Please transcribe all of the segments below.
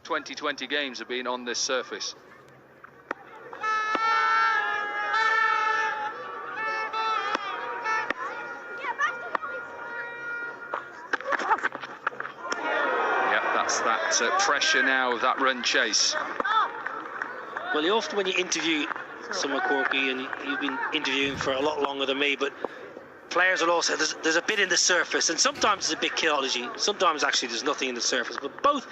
2020 games have been on this surface. That's that pressure now of that run chase. Well, you often, when you interview someone, Corky, and you've been interviewing for a lot longer than me, but players will also say there's a bit in the surface, and sometimes there's a bit chaotic. Sometimes actually there's nothing in the surface. But both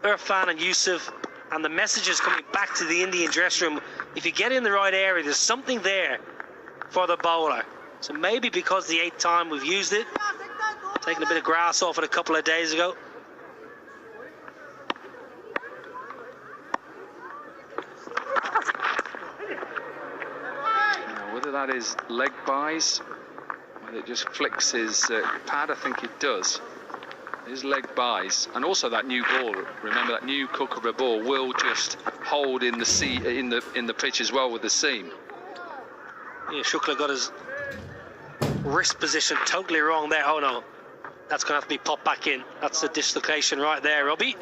Irfan and Yusuf, and the messages coming back to the Indian dressing room, if you get in the right area, there's something there for the bowler. So maybe because the 8th time we've used it, taking a bit of grass off it a couple of days ago. Whether that is leg buys, whether it just flicks his pad, I think it does. His leg buys, and also that new ball. Remember, that new Kookaburra ball will just hold in the in the pitch as well with the seam. Yeah, Shukla got his wrist position totally wrong there. Oh no, that's going to have to be popped back in. That's a dislocation right there, Robbie.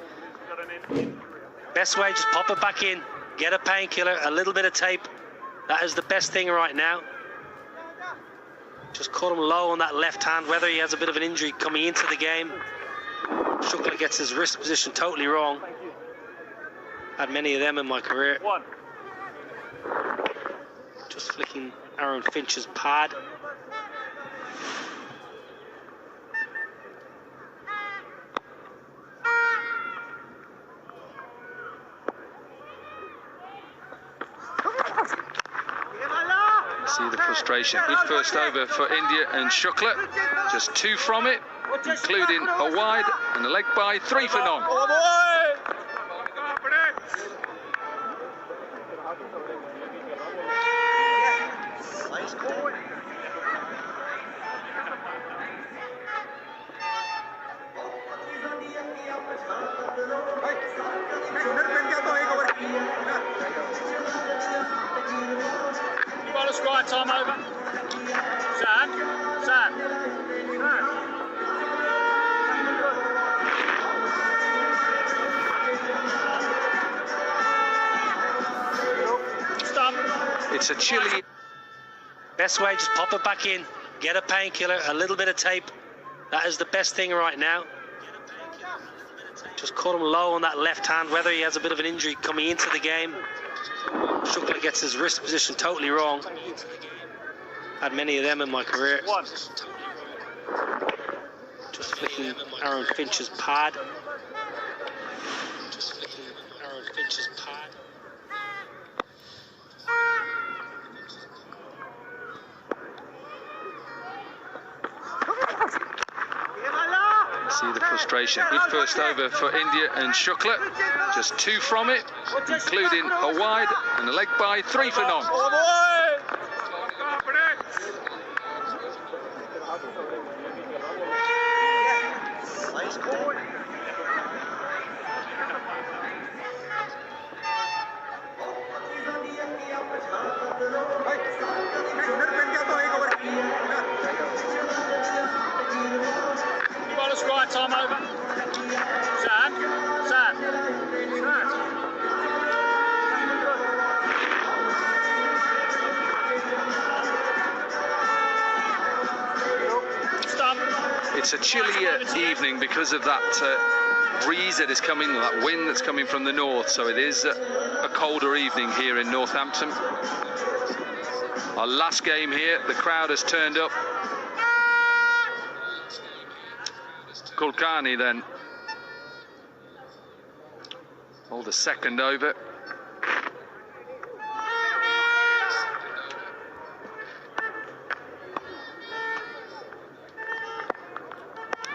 Best way, just pop it back in. Get a painkiller, a little bit of tape. That is the best thing right now. Just caught him low on that left hand, whether he has a bit of an injury coming into the game. Shukla gets his wrist position totally wrong. Had many of them in my career. Just flicking Aaron Finch's pad. See the frustration. Good first over for India and Shukla. Just 2 from it, including a wide and a leg by, 3 for none. Squad time over. Sam. Stop. It's a chilly. Best way, just pop it back in. Get a painkiller, a little bit of tape. That is the best thing right now. Just caught him low on that left hand, whether he has a bit of an injury coming into the game. Shukla gets his wrist position totally wrong. Had many of them in my career. Just flicking Aaron Finch's pad. See the frustration. Good first over for India and Shukla. Just 2 from it, including a wide and a leg by, 3 for none. Squad time over. Sam. Stop. It's a chillier evening because of that breeze that is coming, that wind that's coming from the north, so it is a colder evening here in Northampton. Our last game here, the crowd has turned up. Kulkarni then hold the second over.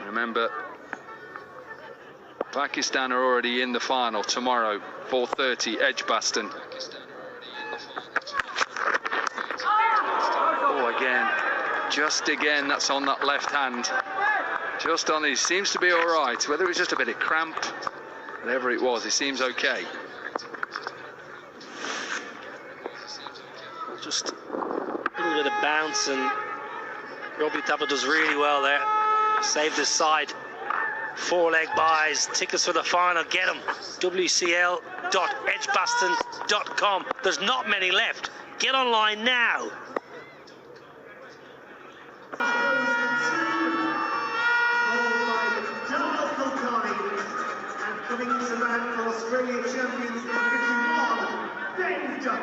Remember, Pakistan are already in the final tomorrow, 4:30, Edgbaston. Oh, again, that's on that left hand. Just on, he seems to be all right. Whether it was just a bit of cramp, whatever it was, he seems okay. Just a little bit of bounce, and Robbie Tapa does really well there. Saved his side 4 leg buys, tickets for the final, get them. wcl.edgbaston.com. There's not many left. Get online now. Coming to man, Australia champions in 51, Ben Dunn.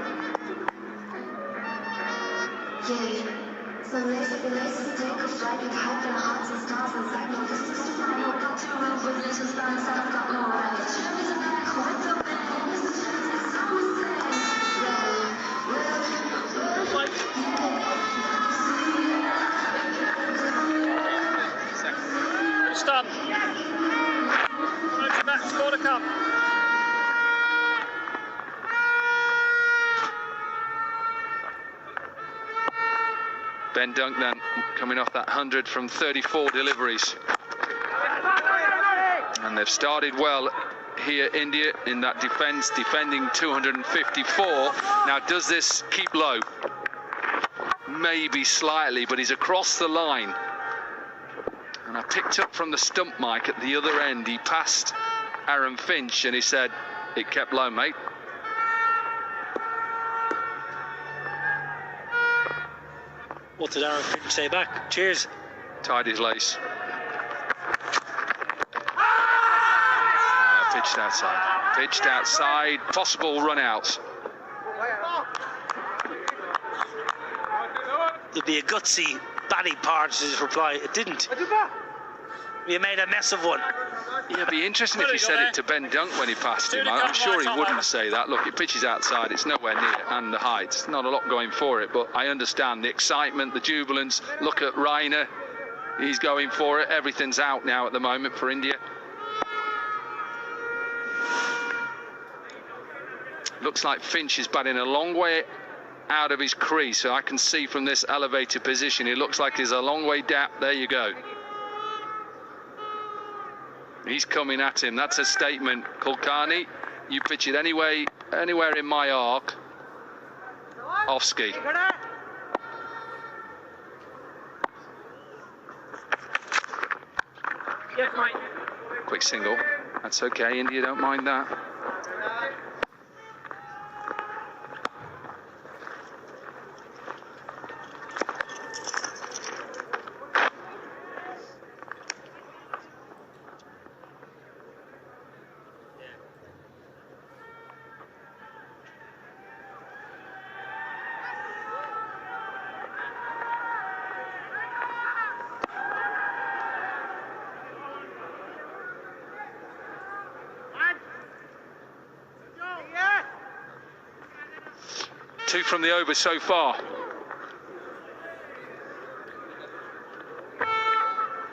So lazy, take a flight and hide their hearts and stars inside me. This is the final got to run with little stars I've got no right. Show me the back, what the man, this is just like someone said. Stop. Score to come. Ben Dunk then coming off that 100 from 34 deliveries. And they've started well here, India, in that defence, defending 254. Now, does this keep low? Maybe slightly, but he's across the line. And I picked up from the stump mic at the other end, he passed Aaron Finch and he said, it kept low, mate. What did Aaron Finch say back? Cheers. Tied his lace. Pitched outside. Pitched outside. Possible run out. There'd be a gutsy batting part to his reply. It didn't. You made a mess of one. Yeah, it'd be interesting if he said it to Ben Dunk when he passed him. I'm sure he wouldn't say that. Look, it pitches outside, it's nowhere near, and the height. It's not a lot going for it, but I understand the excitement, the jubilance. Look at Rainer. He's going for it. Everything's out now at the moment for India. Looks like Finch is batting a long way out of his crease, so I can see from this elevated position, it looks like he's a long way down. There you go. He's coming at him. That's a statement. Kulkarni, you pitch it anywhere in my arc. Off ski. Quick single. That's okay. India don't mind that. Two from the over so far.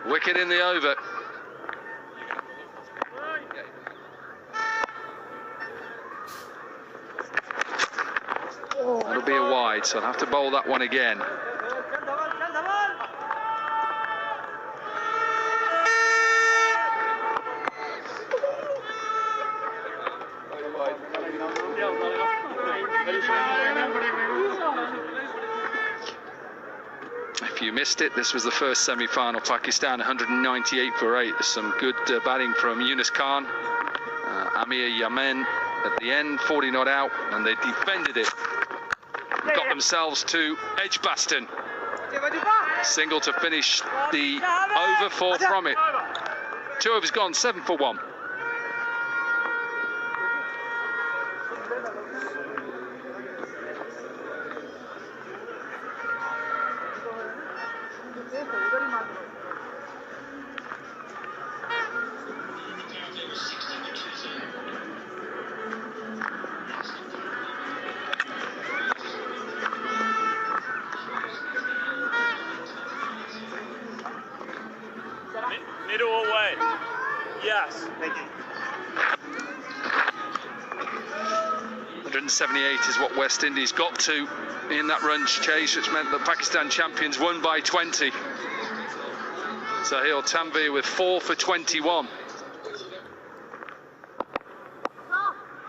Wicket in the over. That'll be a wide, so I'll have to bowl that one again. If you missed it, this was the first semi-final. Pakistan 198 for 8. There's some good batting from Yunus Khan, Amir Yamen at the end, 40 not out, and they defended it. Got themselves to Edgbaston. Single to finish the over, 4 from it. 2 overs gone, 7 for 1. Middle away. Yes. Thank you. 178 is what West Indies got to in that run chase, which meant that Pakistan champions won by 20. Sahil Tanvir with 4 for 21.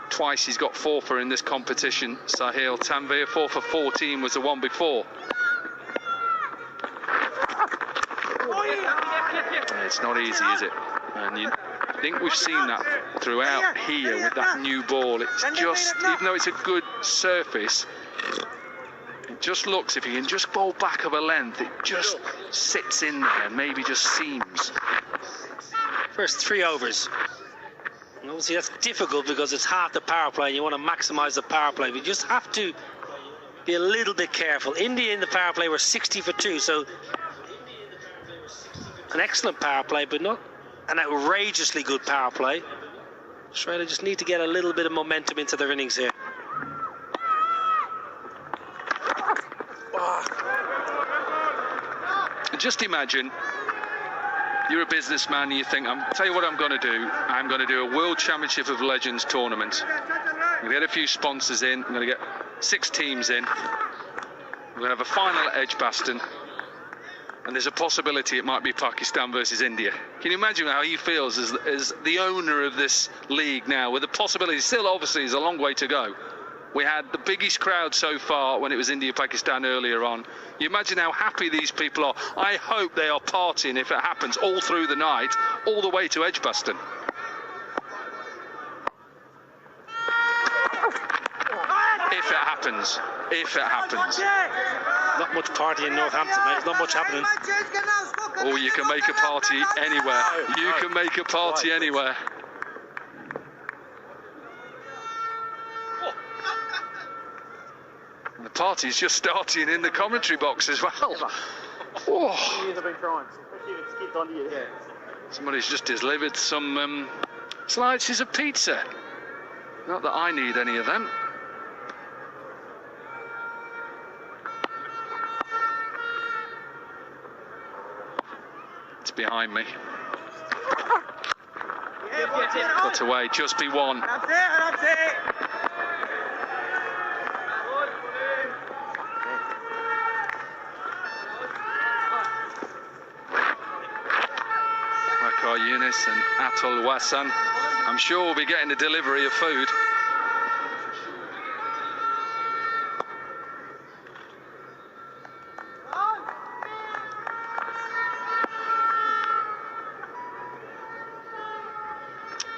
Twice he's got 4 for in this competition. Sahil Tanvir, 4 for 14 was the one before. It's not easy, is it? And I think we've seen that throughout here with that new ball. It's just, even though it's a good surface, it just looks, if you can just bowl back of a length, it just sits in there, maybe just seems. First 3 overs. And obviously that's difficult because it's half the power play and you want to maximise the power play. But you just have to be a little bit careful. India in the power play were 60 for 2, so an excellent power play, but not an outrageously good power play. Australia just need to get a little bit of momentum into their innings here. Just imagine you're a businessman and you think, tell you what I'm going to do. I'm going to do a World Championship of Legends tournament. I'm going to get a few sponsors in. I'm going to get 6 teams in. We're going to have a final at Edgbaston. And there's a possibility it might be Pakistan versus India. Can you imagine how he feels as the owner of this league now, with the possibility, still obviously is a long way to go. We had the biggest crowd so far when it was India-Pakistan earlier on. You imagine how happy these people are. I hope they are partying, if it happens, all through the night, all the way to Edgbaston. If it happens. If it happens. Not much party in Northampton, mate. There's not much happening. Or you can make a party anywhere. You can make a party anywhere. And the party's just starting in the commentary box as well. Oh. Somebody's just delivered some slices of pizza. Not that I need any of them. It's behind me. Cut away, just be one. That's it. Waqar Yunus and Atul Wasan. I'm sure we'll be getting a delivery of food.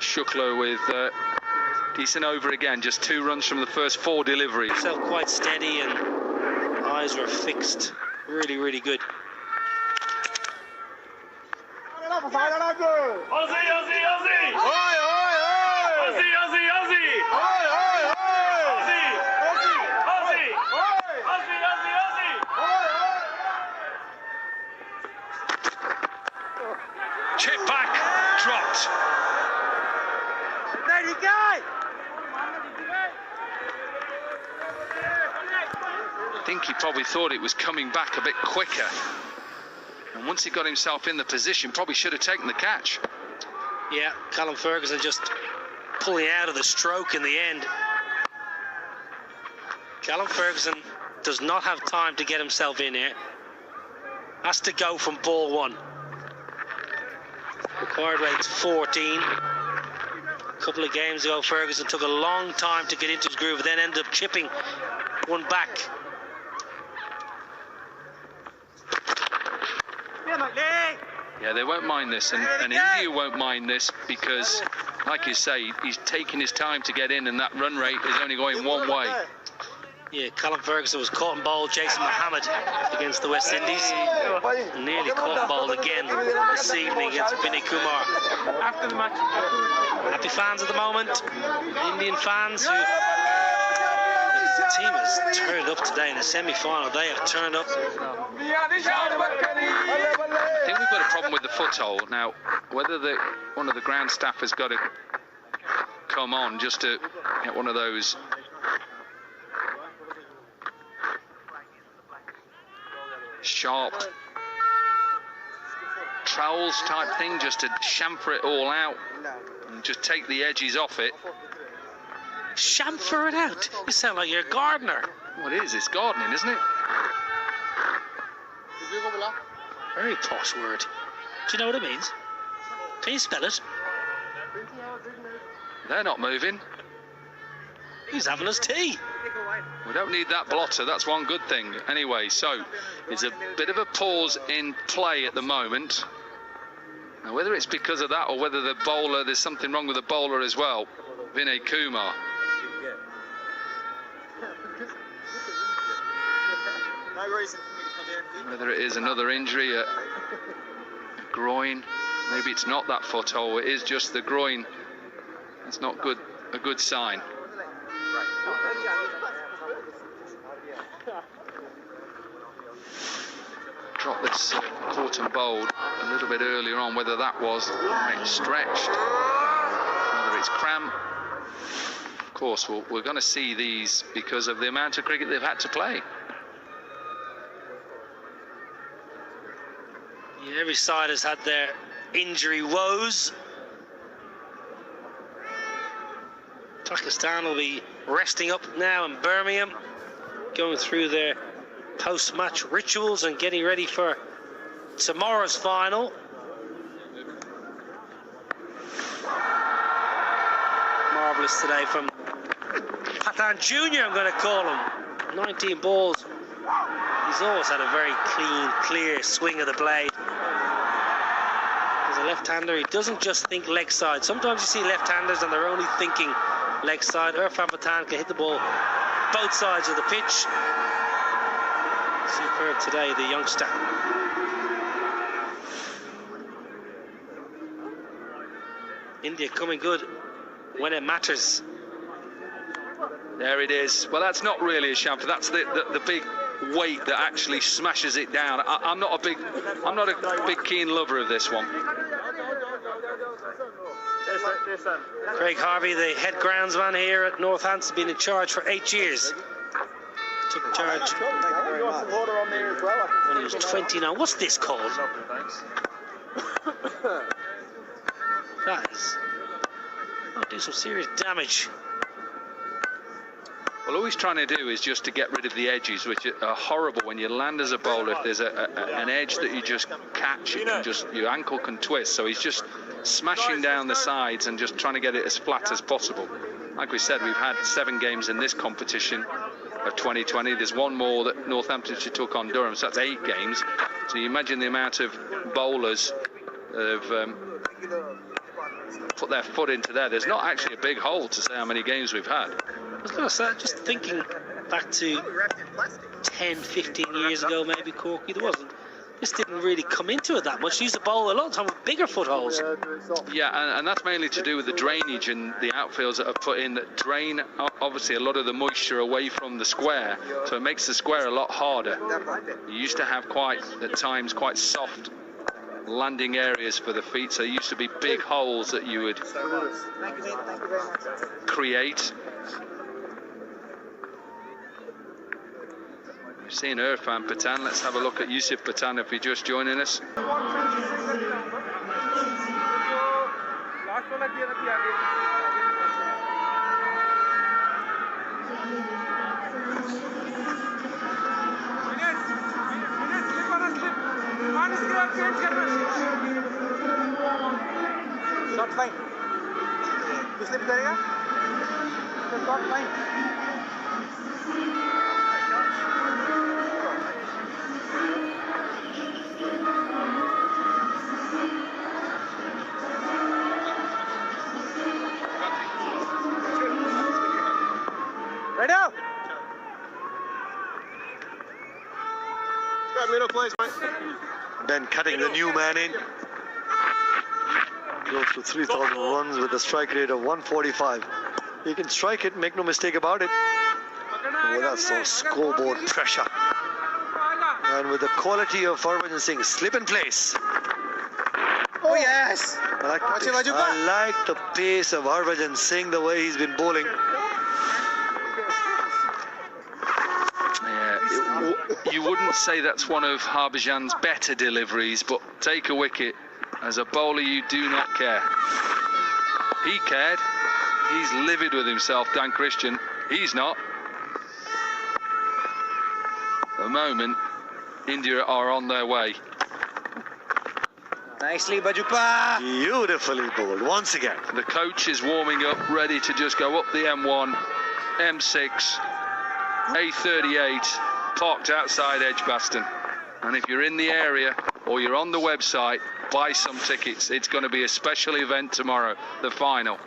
Shukla with decent over again, just 2 runs from the first 4 deliveries. Himself quite steady and eyes were fixed. Really, really good. Aussie, Aussie, Aussie! Oi, oi, oi! Aussie, Aussie, Aussie! Oi, oi, oi! Aussie! Aussie! Aussie! Aussie, Aussie! Chip back, dropped. There you go! I think he probably thought it was coming back a bit quicker. And once he got himself in the position, probably should have taken the catch. Yeah, Callum Ferguson just pulling out of the stroke in the end. Callum Ferguson does not have time to get himself in here. Has to go from ball 1. Required rate's 14. A couple of games ago, Ferguson took a long time to get into his groove, then ended up chipping one back. Yeah, they won't mind this, and India won't mind this because, like you say, he's taking his time to get in, and that run rate is only going one way. Yeah, Callum Ferguson was caught and bowled Jason Mohammed against the West Indies. And nearly caught and bowled again this evening against Vinay Kumar. After the match. Happy fans at the moment, Indian fans who... The team has turned up today in the semi-final. They have turned up. I think we've got a problem with the foothold. Now, whether one of the ground staff has got to come on just to get one of those sharp trowels type thing, just to chamfer it all out and just take the edges off it. Chamfer it out? You sound like you're a gardener. Well, it is. It's gardening, isn't it? Very posh word. Do you know what it means? Can you spell it? They're not moving. He's having his tea. We don't need that blotter. That's one good thing. Anyway, so there's a bit of a pause in play at the moment. Now, whether it's because of that or whether the bowler, there's something wrong with the bowler as well, Vinay Kumar. Whether it is another injury, a groin, maybe it's not that foothold, it is just the groin. That's not good, a good sign. Dropped this caught and bowled a little bit earlier on, whether that was stretched, whether it's cramp. Of course, we're going to see these because of the amount of cricket they've had to play. Yeah, every side has had their injury woes. Pakistan will be resting up now in Birmingham, going through their post-match rituals and getting ready for tomorrow's final. Marvellous today from Pathan Jr., I'm going to call him. 19 balls. He's always had a very clean, clear swing of the blade. As a left-hander, he doesn't just think leg side. Sometimes you see left-handers and they're only thinking leg side. Irfan Pathan can hit the ball both sides of the pitch. Superb today, the youngster. India coming good when it matters. There it is. Well, that's not really a chamfer. That's the big weight that actually smashes it down. I'm not a big keen lover of this one. Craig Harvey, the head groundsman here at Northampton, been in charge for 8 years. Took charge when he was 29. What's this called? That is, that'll do some serious damage. Well, all he's trying to do is just to get rid of the edges, which are horrible when you land as a bowler. If there's an edge that you just catch, your ankle can twist. So he's just smashing down the sides and just trying to get it as flat as possible. Like we said, we've had 7 games in this competition of 2020. There's one more that Northamptonshire took on Durham, so that's 8 games. So you imagine the amount of bowlers that have put their foot into there. There's not actually a big hole to say how many games we've had. I was going to say, just thinking back to 10, 15 years ago, maybe, Corky, this didn't really come into it that much. They used to bowl a lot of time with bigger footholds. Yeah, and that's mainly to do with the drainage and the outfields that are put in that drain, obviously, a lot of the moisture away from the square, so it makes the square a lot harder. You used to have at times, quite soft landing areas for the feet, so there used to be big holes that you would create. We've seen Irfan Pathan. Let's have a look at Yusuf Pathan if you're just joining us. Shot fine. You slip करेगा? Shot fine. Right now. Got middle place, mate. Ben cutting the new man in. Close to 3,000 runs with a strike rate of 145. He can strike it, make no mistake about it. Oh, that's some scoreboard pressure. And with the quality of Harbhajan Singh, slip in place. Oh yes. I like the pace of Harbhajan Singh, the way he's been bowling. You wouldn't say that's one of Harbhajan's better deliveries, but take a wicket. As a bowler, you do not care. He cared. He's livid with himself, Dan Christian. He's not. At the moment, India are on their way. Nicely, Bajupa. Beautifully bowled once again. The coach is warming up, ready to just go up the M1, M6, A38, parked outside Edgbaston. And if you're in the area or you're on the website, buy some tickets. It's going to be a special event tomorrow, the final.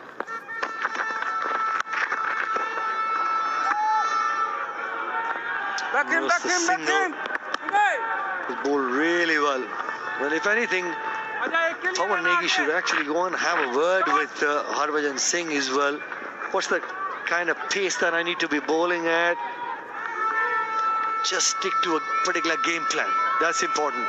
Back him, back him, back him. He bowled really well. Well, if anything, Pawan Negi should actually go and have a word with Harbhajan Singh as well. What's the kind of pace that I need to be bowling at? Just stick to a particular game plan. That's important.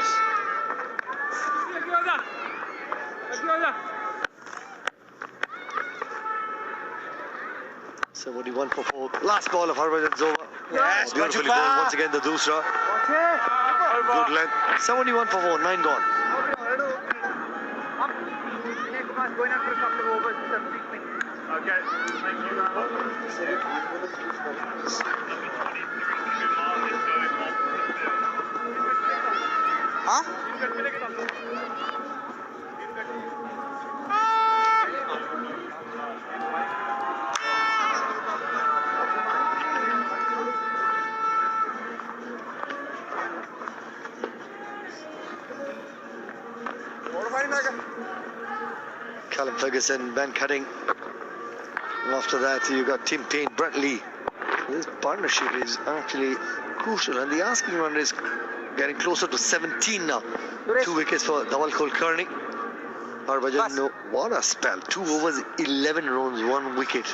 71 for 4. Last ball of Harbhajan's over. Yes, Beautifully bowled once again, the Dusra. Good length. 71 for 4, 9 gone. Okay, thank you. Huh? Callum Ferguson, Ben Cutting. After that, you got Tim Payne, Brett Lee. This partnership is actually crucial, and the asking run is getting closer to 17 now. 2 wickets for Dawal Kulkarni. Harbhajan, no, what a spell. 2 overs, 11 runs, 1 wicket.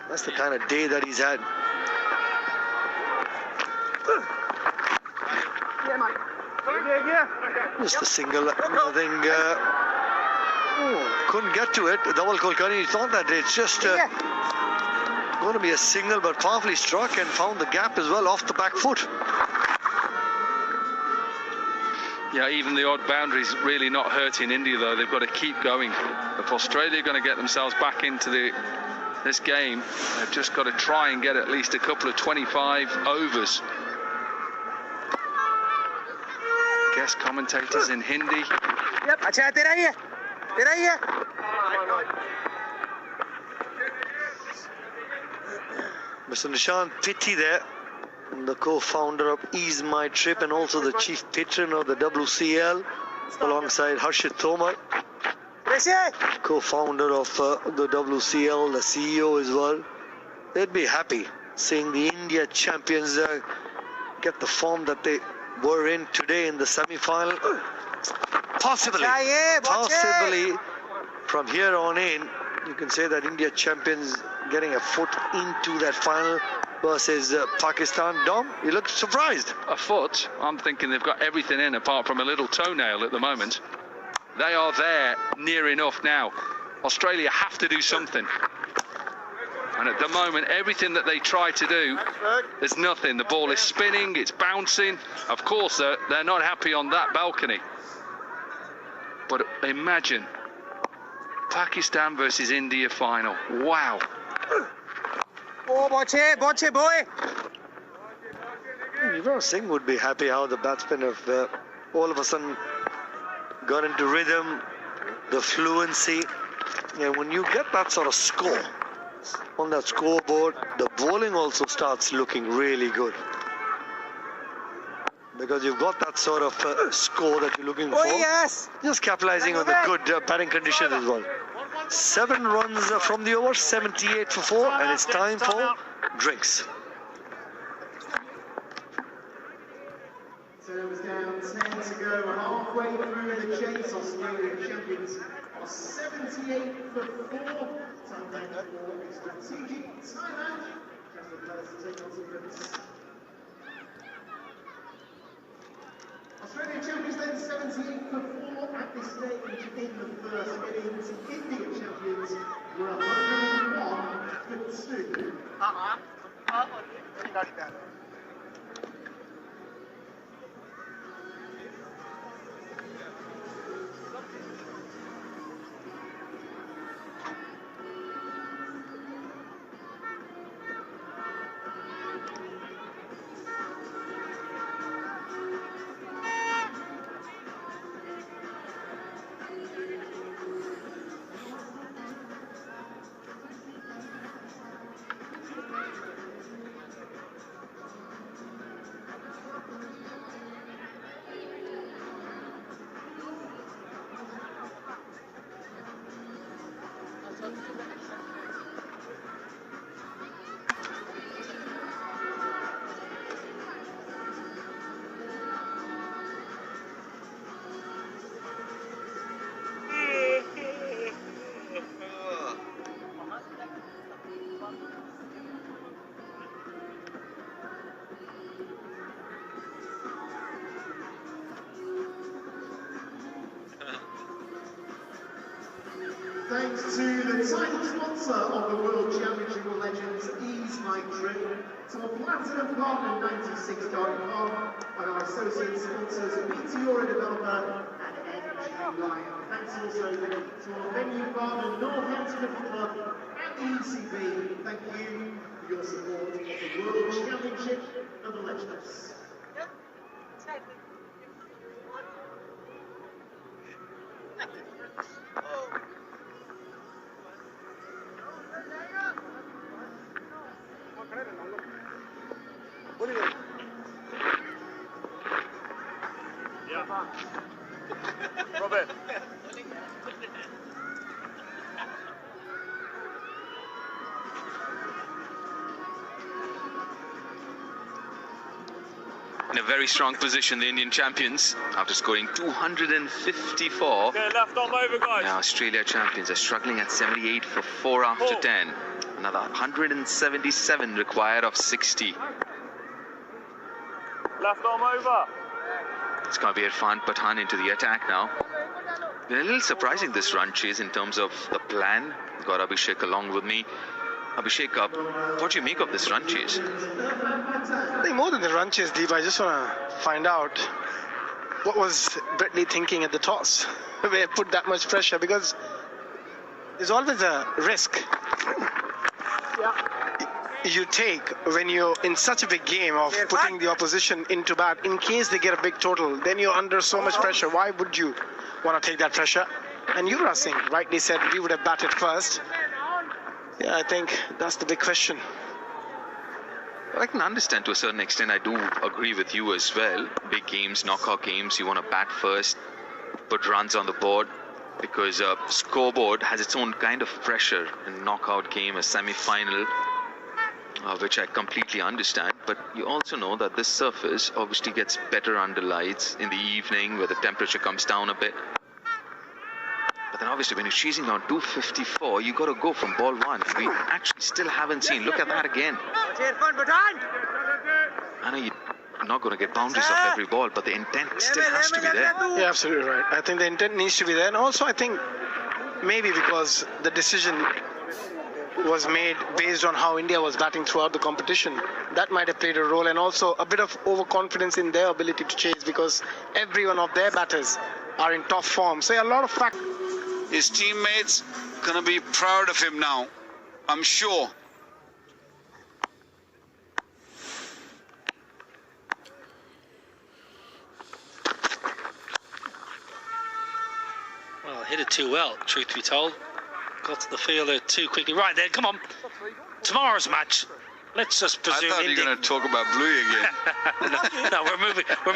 That's the kind of day that he's had. Just a single, nothing. Couldn't get to it. Dawal Kulkarni thought that it's just going to be a single, but powerfully struck and found the gap as well off the back foot. Yeah, even the odd boundaries really not hurting India, though. They've got to keep going. If Australia are going to get themselves back into this game, they've just got to try and get at least a couple of 25 overs. Guest commentators in Hindi. Yep, अच्छा है तेरा ही है Mr. Nishant Pitti there, the co-founder of Ease My Trip and also the chief patron of the WCL, alongside Harshit Tomar, co-founder of the WCL, the CEO as well. They'd be happy seeing the India champions get the form that they were in today in the semi-final. Possibly from here on in, you can say that India champions getting a foot into that final versus Pakistan. Dom, you look surprised. A foot? I'm thinking they've got everything in apart from a little toenail at the moment. They are there near enough now. Australia have to do something. And at the moment, everything that they try to do, there's nothing. The ball is spinning, it's bouncing. Of course, they're not happy on that balcony. But imagine Pakistan versus India final. Wow. Oh, boche boy. Yuvraj Singh would be happy how the batsmen have all of a sudden got into rhythm, the fluency. And when you get that sort of score on that scoreboard, the bowling also starts looking really good. Because you've got that sort of score that you're looking for. Yes. Just capitalizing on the good batting conditions as well. 7 runs from the over, 78 for 4, and it's time for drinks. So it was down 10 to go, halfway through the chase. Australian champions are 78 for 4. Time down for a strategic timeout. Just the players to take on some drinks. Australian champions then 78 for 4 at this stage in the first innings. Indian champions were 101 for 2. thanks to the title sponsor of the World Championship of Legends, Ease My Trip, to our platinum partner 96.com, and our associate sponsors, Meteora Developer and NG Lion. Thanks also to our venue partner, Northampton Football Club and the ECB. Thank you for your support of the World Championship of the Legends. Robert. In a very strong position, the Indian champions, after scoring 254. Okay, left arm over, guys. Now Australia champions are struggling at 78 for 4 after 10. Another 177 required of 60. Left arm over. It's going to be Irfan Pathan into the attack now. Been a little surprising, this run chase, in terms of the plan. Got Abhishek along with me. Abhishek, what do you make of this run chase? I think more than the run chase, Deep, I just want to find out what was Brett Lee thinking at the toss, where he put that much pressure, because there's always a risk you take when you're in such a big game of putting the opposition into bat. In case they get a big total, then you're under so much pressure. Why would you want to take that pressure? And Yuvraj Singh rightly said we would have batted first. Yeah, I think that's the big question. I can understand to a certain extent. I do agree with you as well. Big games, knockout games, you want to bat first, put runs on the board, because scoreboard has its own kind of pressure in knockout game, a semi-final, which I completely understand. But you also know that this surface obviously gets better under lights in the evening, where the temperature comes down a bit. But then obviously when you're chasing down 254, you got to go from ball one. We actually still haven't seen. Look at that again. I know you're not going to get boundaries off every ball, but the intent still has to be there. Yeah, absolutely right. I think the intent needs to be there. And also I think maybe because the decision was made based on how India was batting throughout the competition, that might have played a role. And also a bit of overconfidence in their ability to chase, because every one of their batters are in top form. So a lot of factors. His teammates gonna be proud of him now, I'm sure. Well, hit it too well, truth be told. Got to the fielder too quickly. Right then, come on. Tomorrow's match. Let's just presume. I thought you were going to talk about Bluey again. No, we're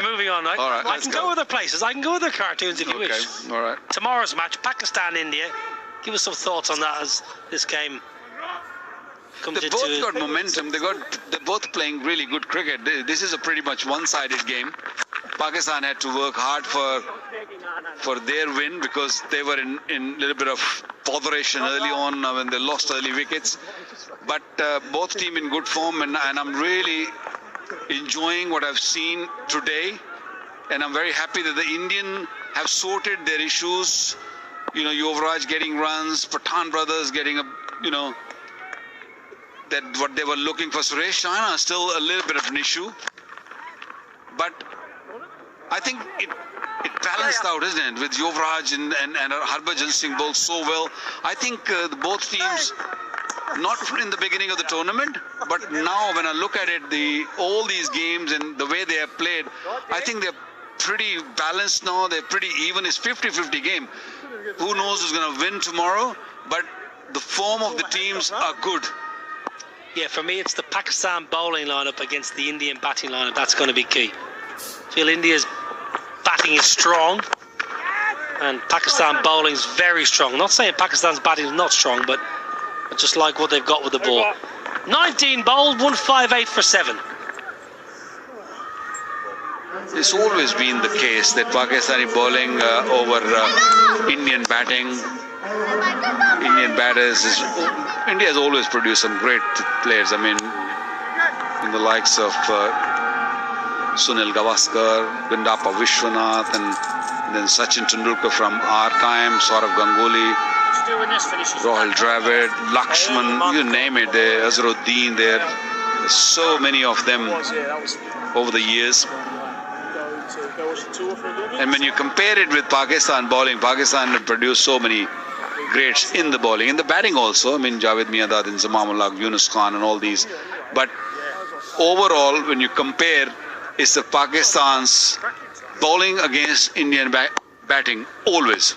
moving on, right? All right, I can go other places. I can go other cartoons if you wish. All right. Tomorrow's match, Pakistan-India. Give us some thoughts on that as this game comes They into... both got momentum. They're both playing really good cricket. This is a pretty much one-sided game. Pakistan had to work hard for their win, because they were in a little bit of botheration early on when they lost early wickets. But both team in good form, and I'm really enjoying what I've seen today. And I'm very happy that the Indian have sorted their issues. You know, Yuvraj getting runs, Pathan brothers getting that what they were looking for. Suresh Raina still a little bit of an issue. But I think it balanced out, isn't it? With Yuvraj and Harbhajan Singh both so well. I think both teams, not in the beginning of the tournament, but now when I look at it, all these games and the way they have played, I think they're pretty balanced now. They're pretty even. It's 50-50 game. Who knows who's going to win tomorrow? But the form of the teams are good. Yeah, for me, it's the Pakistan bowling lineup against the Indian batting lineup. That's going to be key. I feel India's batting is strong, and Pakistan bowling is very strong. Not saying Pakistan's batting is not strong, but I just like what they've got with the ball. 19 bowled, 158 for 7. It's always been the case that Pakistani bowling over Indian batting. Indian batters India has always produced some great players. I mean, in the likes of Sunil Gavaskar, Gandappa Vishwanath, and then Sachin Tendulkar from our time, Saurav Ganguly. Rahul Dravid, Lakshman, you name it. Azharuddin, there's so many of them over the years. And when you compare it with Pakistan bowling, Pakistan have produced so many greats in the bowling, in the batting also. I mean, Javed Miandad, Inzamam Ulaq, Yunus Khan and all these. But overall, when you compare, it's the Pakistan's bowling against Indian batting always.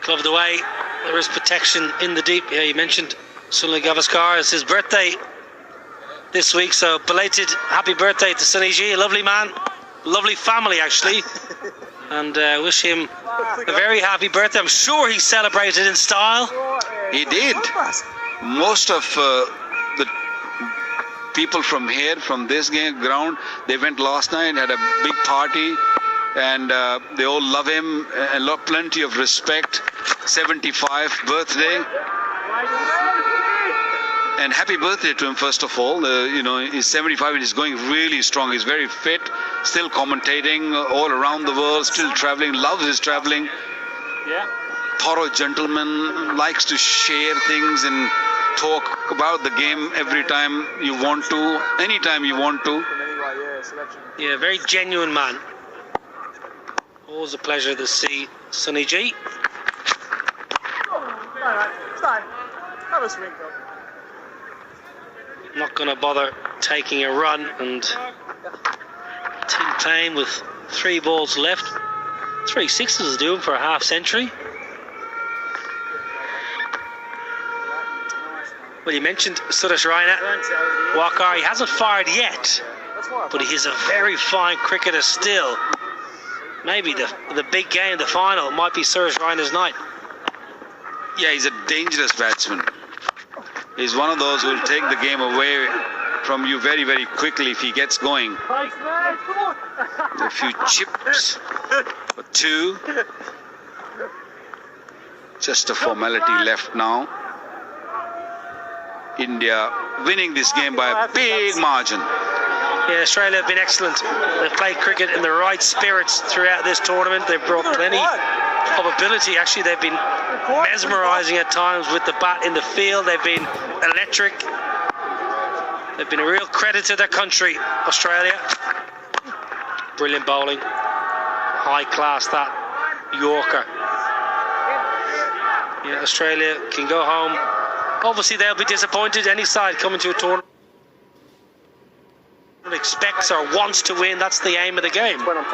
Clubbed away. There is protection in the deep. Yeah, you mentioned Sunil Gavaskar. It's his birthday this week, so belated happy birthday to Sunny G, a lovely man, lovely family actually, and wish him a very happy birthday. I'm sure he celebrated in style. He did. Most of the people from here, from this ground, they went last night, had a big party, and they all love him and love plenty of respect. 75th birthday. And happy birthday to him, first of all. You know, he's 75 and he's going really strong. He's very fit, still commentating all around the world, still traveling, loves his traveling. Yeah. Thorough gentleman, likes to share things and talk about the game every time you want to, anytime you want to. Yeah, very genuine man. Always a pleasure to see Sunny G. Have a swing, though. Not going to bother taking a run, and Tim Payne with 3 balls left. 3 sixes is doing for a half century. Well, you mentioned Suresh Raina. Wakar, he hasn't fired yet, but he's a very fine cricketer still. Maybe the big game, the final, might be Suresh Raina's night. Yeah, he's a dangerous batsman. He's one of those who will take the game away from you very, very quickly if he gets going. A few chips for 2. Just a formality left now. India winning this game by a big margin. Yeah, Australia have been excellent. They've played cricket in the right spirits throughout this tournament. They've brought plenty of ability. Actually, they've been mesmerising at times with the bat in the field. They've been electric. They've been a real credit to their country, Australia. Brilliant bowling. High class, that Yorker. Yeah, Australia can go home. Obviously, they'll be disappointed. Any side coming to a tournament expects or wants to win. That's the aim of the game. But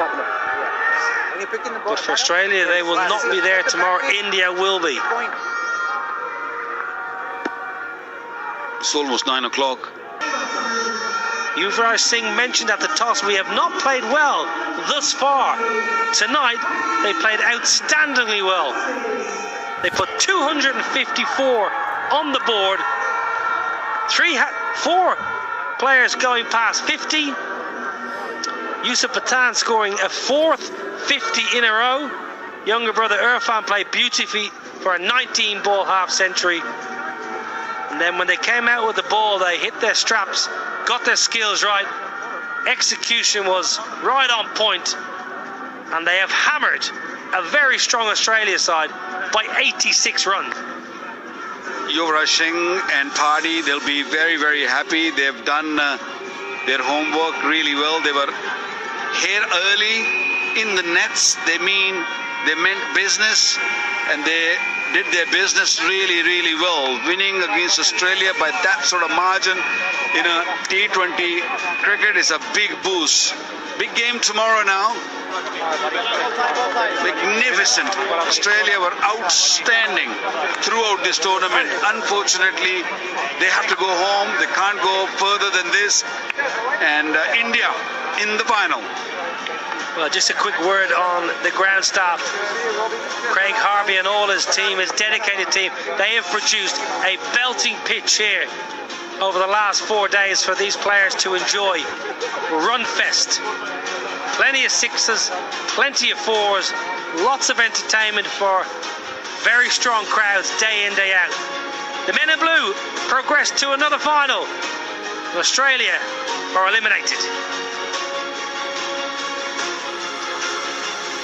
for Australia, they will not be there tomorrow. India will be. It's almost 9 o'clock. Yuvraj Singh mentioned at the toss, we have not played well thus far. Tonight, they played outstandingly well. They put 254 on the board. 4 players going past 50. Yusuf Pathan scoring a 4th 50 in a row. Younger brother Irfan played beautifully for a 19-ball half century. And then when they came out with the ball, they hit their straps, got their skills right. Execution was right on point. And they have hammered a very strong Australia side by 86 runs. Yuvraj Singh and Party, they'll be very, very happy. They've done their homework really well. They were here early in the nets. They meant business, and they did their business really, really well. Winning against Australia by that sort of margin in a T20 cricket is a big boost. Big game tomorrow now. Magnificent. Australia were outstanding throughout this tournament. Unfortunately, they have to go home. They can't go further than this. And India in the final. Well, just a quick word on the ground staff. Craig Harvey and all his team, his dedicated team, they have produced a belting pitch here over the last 4 days for these players to enjoy. Run fest. Plenty of sixes, plenty of 4s, lots of entertainment for very strong crowds day in, day out. The men in blue progress to another final. Australia are eliminated.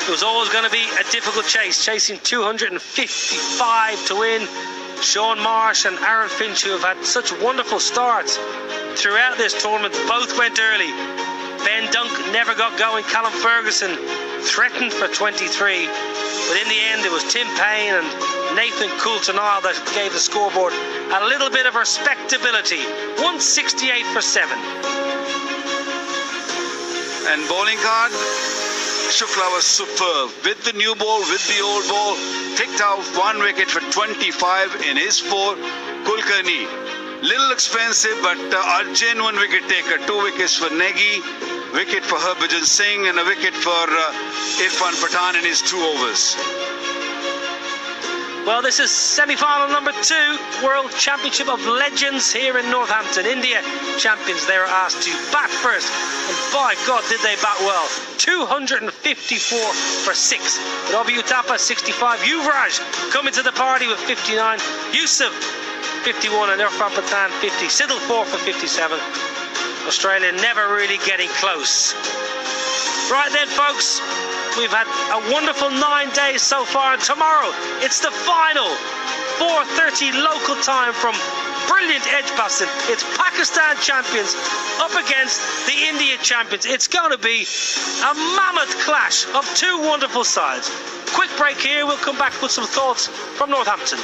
It was always going to be a difficult chase, chasing 255 to win. Sean Marsh and Aaron Finch, who have had such wonderful starts throughout this tournament, both went early. Ben Dunk never got going. Callum Ferguson threatened for 23. But in the end, it was Tim Payne and Nathan Coulter-Nile that gave the scoreboard a little bit of respectability. 168 for 7. And bowling card, Shukla was superb. With the new ball, with the old ball, picked out 1 wicket for 25 in his 4. Kulkarni, little expensive, but a genuine wicket taker. 2 wickets for Negi, wicket for Harbhajan Singh, and a wicket for Irfan Pathan in his 2 overs. Well, this is semi-final number 2, World Championship of Legends here in Northampton. India champions, they were asked to bat first, and by God did they bat well. 254 for 6. But Ravi Uthappa 65, Yuvraj coming to the party with 59, Yusuf 51, and Irfan Pathan 50, Sidal 4 for 57. Australia never really getting close. Right then, folks, we've had a wonderful 9 days so far, and tomorrow it's the final. 4:30 local time from brilliant Edgbaston. It's Pakistan champions up against the India champions. It's going to be a mammoth clash of 2 wonderful sides. Quick break here. We'll come back with some thoughts from Northampton.